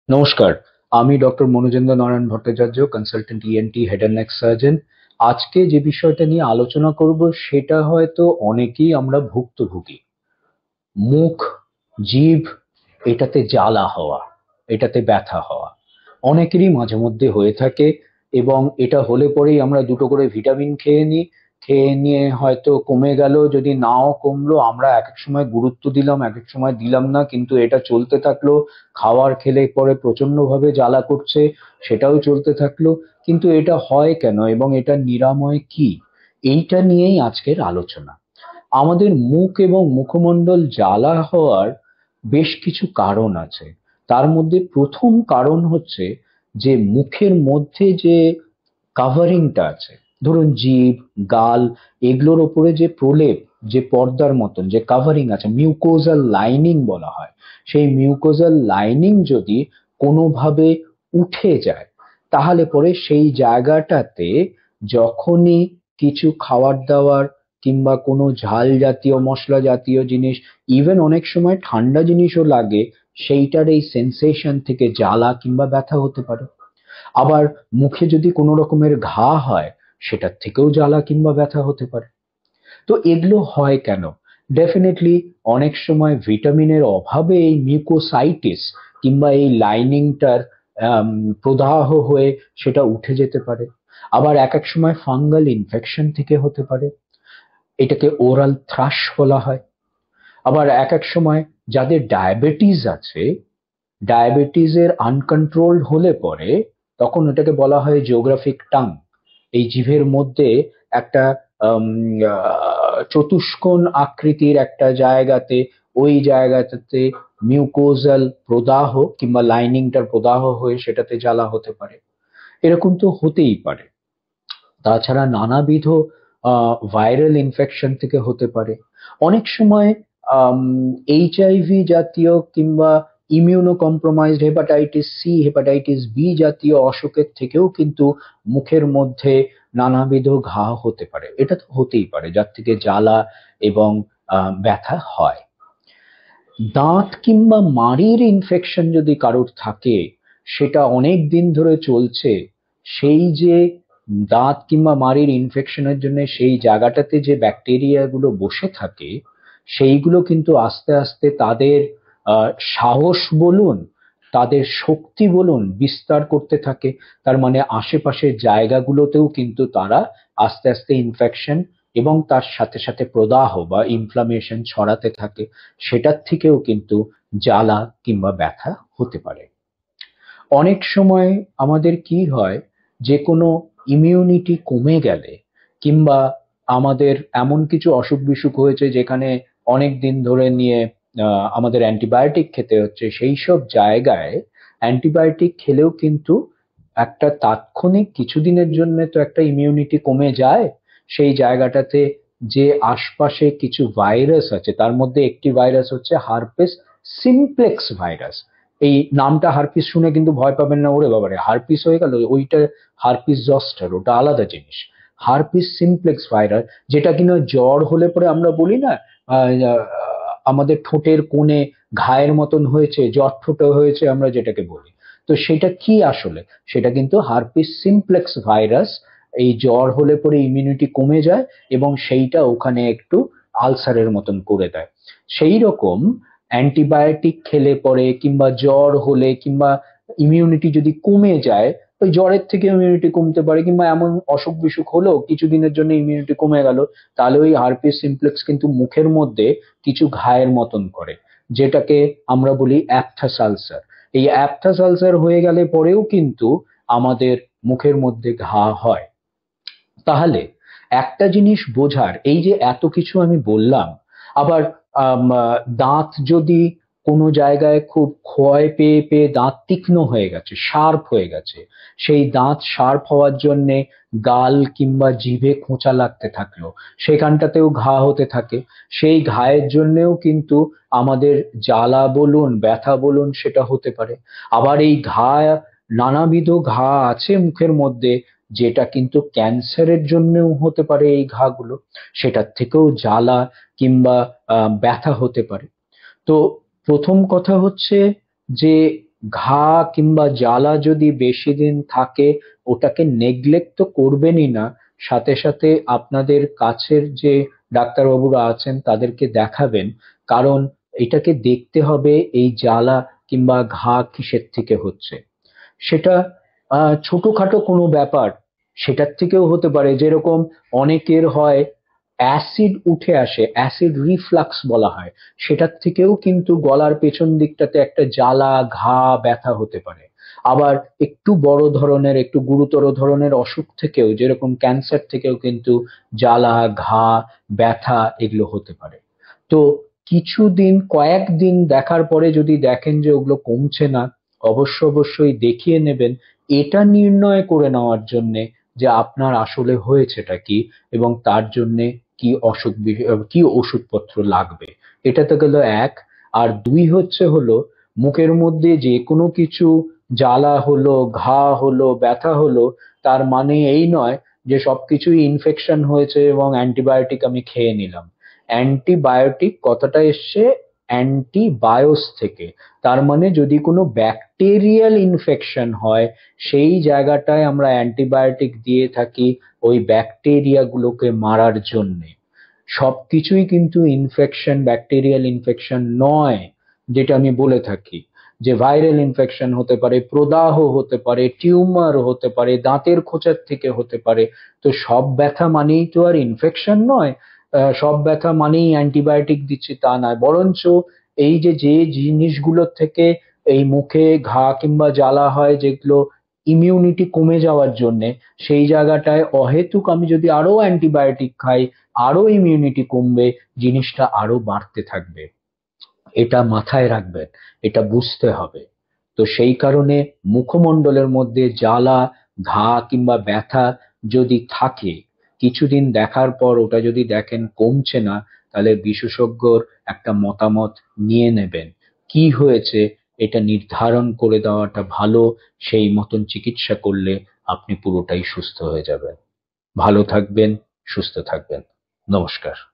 নমস্কার। আমি doctor Manojendra Narayan Bhattacharya, consultant ENT head and neck surgeon. আজকে যে বিষয়টা নিয়ে আলোচনা করব সেটা হয়তো অনেকেই আমরা ভুক্তভোগী। মুখ, জিভ, এটাতে জ্বালা হওয়া, এটাতে ব্যথা হওয়া অনেকেরই মাঝে মধ্যে হয়ে থাকে। এবং এটা হলে পরেই আমরা দুটো করে ভিটামিন খেয়ে নিই, খেয়ে নিয়ে হয়তো কমে গেল, যদি নাও কমলো আমরা এক এক সময় গুরুত্ব দিলাম, এক এক সময় দিলাম না, কিন্তু এটা চলতে থাকলো। খাবার খেলে পরে প্রচন্ড ভাবে জ্বালা করছে, সেটাও চলতে থাকলো। কিন্তু এটা হয় কেন এবং এটা নিরাময় কি, এইটা নিয়েই আজকের আলোচনা। আমাদের মুখ এবং মুখমণ্ডল জ্বালা হওয়ার বেশ কিছু কারণ আছে। তার মধ্যে প্রথম কারণ হচ্ছে যে মুখের মধ্যে যে কাভারিংটা আছে, ধরুন জিভ, গাল, এগুলোর ওপরে যে প্রলেপ, যে পর্দার মতন যে কাভারিং আছে, মিউকোজাল লাইনিং বলা হয়, সেই মিউকোজাল লাইনিং যদি কোনোভাবে উঠে যায়, তাহলে পরে সেই জায়গাটাতে যখনই কিছু খাবার দাবার কিংবা কোনো ঝাল জাতীয় মশলা জাতীয় জিনিস, ইভেন অনেক সময় ঠান্ডা জিনিসও লাগে, সেইটার এই সেন্সেশন থেকে জ্বালা কিংবা ব্যথা হতে পারে। আবার মুখে যদি কোনো রকমের ঘা হয়, সেটার থেকেও জ্বালা কিংবা ব্যথা হতে পারে। তো এগুলো হয় কেন? ডেফিনেটলি অনেক সময় ভিটামিনের অভাবে এই মিউকোসাইটিস কিংবা এই লাইনিংটার প্রদাহ হয়ে সেটা উঠে যেতে পারে। আবার এক এক সময় ফাঙ্গাল ইনফেকশন থেকে হতে পারে, এটাকে ওরাল থ্রাশ বলা হয়। আবার এক এক সময় যাদের ডায়াবেটিস আছে, ডায়াবেটিসের আনকন্ট্রোলড হলে পরে তখন এটাকে বলা হয় জিওগ্রাফিক টাং। এই জিভের মধ্যে একটা চতুষ্কোণ আকৃতির একটা জায়গাতে, ওই জায়গাটাতে মিউকোজাল প্রদাহ কিংবা লাইনিংটার প্রদাহ হয়ে সেটাতে জ্বালা হতে পারে। এরকম তো হতেই পারে। তাছাড়া নানাবিধ ভাইরাল ইনফেকশন থেকে হতে পারে। অনেক সময় এইচআইভি জাতীয় কিংবা immunocompromised hepatitis C, hepatitis B জাতীয় অসুখের থেকেও কিন্তু মুখের মধ্যে নানাবিধ ঘা হতে পারে। এটা তো হতেই পারে যার থেকে জ্বালা এবং ব্যথা হয়। দাঁত কিংবা মাড়ির ইনফেকশন যদি কারোর থাকে, সেটা অনেক দিন ধরে চলছে, সেই যে দাঁত কিংবা মাড়ির ইনফেকশনের জন্য সেই জায়গাটাতে যে ব্যাকটেরিয়া গুলো বসে থাকে, সেইগুলো কিন্তু আস্তে আস্তে তাদের সাহস বলুন, তাদের শক্তি বলুন, বিস্তার করতে থাকে। তার মানে আশেপাশের জায়গাগুলোতেও কিন্তু তারা আস্তে আস্তে ইনফেকশন এবং তার সাথে সাথে প্রদাহ বা ইনফ্লামেশন ছড়াতে থাকে। সেটার থেকেও কিন্তু জ্বালা কিংবা ব্যথা হতে পারে। অনেক সময় আমাদের কি হয়, যে কোনো ইমিউনিটি কমে গেলে কিংবা আমাদের এমন কিছু অসুখ বিসুখ হয়েছে যেখানে অনেক দিন ধরে নিয়ে আমাদের অ্যান্টিবায়োটিক খেতে হচ্ছে, সেই সব জায়গায় অ্যান্টিবায়োটিক খেলেও কিন্তু একটা তাৎক্ষণিক কিছুদিনের জন্য তো একটা ইমিউনিটি কমে যায়। সেই জায়গাটাতে যে আশপাশে কিছু ভাইরাস আছে, তার মধ্যে একটি ভাইরাস হচ্ছে হারপিস সিমপ্লেক্স ভাইরাস। এই নামটা হারপিস শুনে কিন্তু ভয় পাবেন না, ওরে বাবারে হারপিস হয়ে গেল, ওইটা হারপিস জস্টার, ওটা আলাদা জিনিস। হারপিস সিমপ্লেক্স ভাইরাস, যেটা কিনা জ্বর হলে পরে আমরা বলি না, আহ, আহ, আমাদের ঠোঁটের কোণে ঘায়ের মতন হয়েছে, জ্বর ঠোঁটে হয়েছে আমরা যেটাকে বলি। তো সেটা কি আসলে? সেটা কিন্তু হারপিস সিমপ্লেক্স ভাইরাস। এই জ্বর হলে পরে ইমিউনিটি কমে যায় এবং সেইটা ওখানে একটু আলসারের মতন করে দেয়। সেই রকম অ্যান্টিবায়োটিক খেলে পরে কিংবা জ্বর হলে কিংবা ইমিউনিটি যদি কমে যায়, ওই জ্বরের থেকে ইমিউনিটি কমতে পারে, কিংবা এমন অসুখ বিসুখ হলো কিছুদিনের জন্য ইমিউনিটি কমে গেল, তাহলে ওই হারপিস সিমপ্লেক্স কিন্তু মুখের মধ্যে কিছু ঘায়ের মতন করে, যেটাকে আমরা বলি অ্যাপথাস আলসার। এই অ্যাপথাস আলসার হয়ে গেলে পরেও কিন্তু আমাদের মুখের মধ্যে ঘা হয়। তাহলে একটা জিনিস বোঝার, এই যে এত কিছু আমি বললাম, আবার দাঁত যদি কোনো জায়গায় খুব ক্ষয় পেয়ে পেয়ে দাঁত তীক্ষ্ণ হয়ে গেছে, শার্প হয়ে গেছে, সেই দাঁত শার্প হওয়ার জন্যে গাল কিংবা জিভে খোঁচা লাগতে থাকলো, সেখানটাতেও ঘা হতে থাকে। সেই ঘায়ের জন্যেও কিন্তু আমাদের জ্বালা বলুন, ব্যথা বলুন, সেটা হতে পারে। আবার এই ঘা, নানাবিধ ঘা আছে মুখের মধ্যে, যেটা কিন্তু ক্যান্সারের জন্যও হতে পারে এই ঘাগুলো, সেটার থেকেও জ্বালা কিংবা ব্যথা হতে পারে। তো প্রথম কথা হচ্ছে যে ঘা কিংবা জ্বালা যদি বেশি দিন থাকে, ওটাকে নেগলেক্ট তো করবেনই না, সাথে সাথে আপনাদের কাছের যে ডাক্তারবাবুরা আছেন তাদেরকে দেখাবেন। কারণ এটাকে দেখতে হবে এই জ্বালা কিংবা ঘা কিসের থেকে হচ্ছে। সেটা ছোটখাটো কোনো ব্যাপার, সেটার থেকেও হতে পারে। যেরকম অনেকের হয় অ্যাসিড উঠে আসে, অ্যাসিড রিফ্লাক্স বলা হয়, সেটার থেকেও কিন্তু গলার পেছন দিকটাতে একটা জ্বালা ঘা ব্যথা হতে পারে। আবার একটু বড় ধরনের একটু গুরুতর ধরনের অসুখ থেকেও, যেরকম ক্যান্সার থেকেও কিন্তু জ্বালা ঘা ব্যথা এগুলো হতে পারে। তো কিছুদিন কয়েকদিন দেখার পরে যদি দেখেন যে ওগুলো কমছে না, অবশ্যই দেখিয়ে নেবেন, এটা নির্ণয় করে নেওয়ার জন্য যে আপনার আসলে হয়েছেটা কি এবং তার জন্য কি ওষুধপত্র লাগবে। এটা তো গেল এক। আর দুই হলো মুখের মধ্যে যে কোনো কিছু জ্বালা হলো, ঘা হলো, ব্যথা হলো, তার মানে এই নয় যে সবকিছুই ইনফেকশন হয়েছে এবং অ্যান্টিবায়োটিক আমি খেয়ে নিলাম। অ্যান্টিবায়োটিক কথাটা এসছে অ্যান্টিবায়োস থেকে। তার মানে যদি কোনো ব্যাকটেরিয়াল ইনফেকশন হয়, সেই জায়গাটায় আমরা অ্যান্টিবায়োটিক দিয়ে থাকি ওই ব্যাকটেরিয়া গুলোকে মারার জন্যে। সবকিছুই কিন্তু ইনফেকশন ব্যাকটেরিয়াল ইনফেকশন নয়। যেটা আমি বলে থাকি যে ভাইরাল ইনফেকশন হতে পারে, প্রদাহ হতে পারে, টিউমার হতে পারে, দাঁতের খোঁচার থেকে হতে পারে। তো সব ব্যথা মানেই তো আর ইনফেকশন নয়, সব ব্যথা মানেই অ্যান্টিবায়োটিক দিচ্ছি তা নয়। বরঞ্চ এই যে যে জিনিসগুলোর থেকে এই মুখে ঘা কিংবা জ্বালা হয়, যেগুলো ইমিউনিটি কমে যাওয়ার জন্যে, সেই জায়গাটায় অহেতুক আমি যদি আরো অ্যান্টিবায়োটিক খাই, আরো ইমিউনিটি কমবে, জিনিসটা আরো বাড়তে থাকবে। এটা মাথায় রাখবেন, এটা বুঝতে হবে। তো সেই কারণে মুখমণ্ডলের মধ্যে জ্বালা ঘা কিংবা ব্যথা যদি থাকে, কিছুদিন দেখার পর ওটা যদি দেখেন কমছে না, তাহলে বিশেষজ্ঞর একটা মতামত নিয়ে নেবেন। কি হয়েছে এটা নির্ধারণ করে দেওয়াটা ভালো। সেই মতন চিকিৎসা করলে আপনি পুরোটাই সুস্থ হয়ে যাবেন। ভালো থাকবেন, সুস্থ থাকবেন। নমস্কার।